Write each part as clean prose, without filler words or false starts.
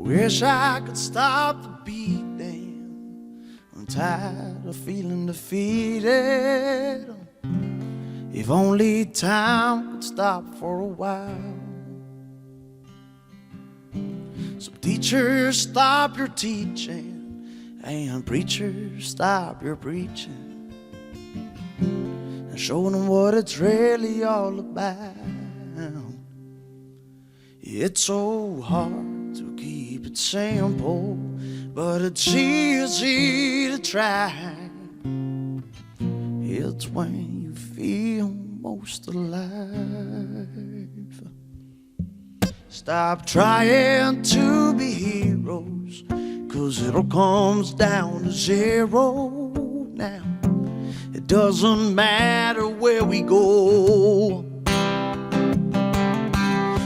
wish I could stop the beating. I'm tired of feeling defeated. If only time could stop for a while. So teachers, stop your teaching, and preachers, stop your preaching, and show them what it's really all about. It's so hard to keep it simple, but it's easy to try. It's when you feel most alive. Stop trying to be heroes, 'cause it all comes down to zero now. It doesn't matter where we go.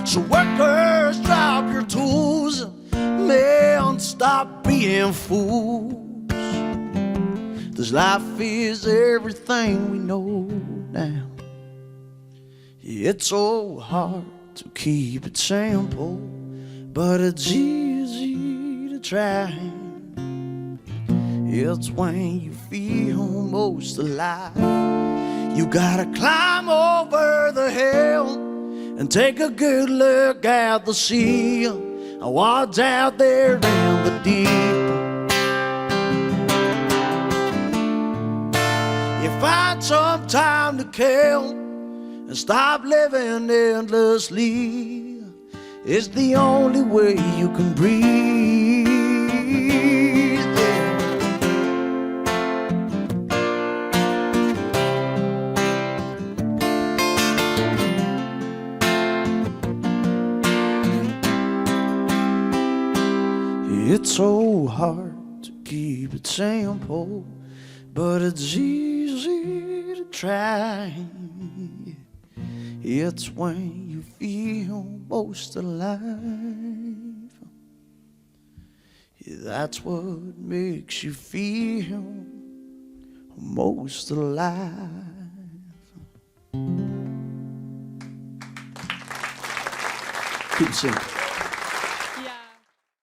So workers, drop your tools. Men, stop being fools. This life is everything we know now. It's so hard to keep it simple, but it's easy to try. It's when you feel most alive. You gotta climb over the hill and take a good look at the sea and what's out there in the deep. You find some time to kill and stop living endlessly. It's the only way you can breathe. It's so hard to keep it simple, but it's easy to try. It's when you feel most alive. That's what makes you feel most alive. Keep singing.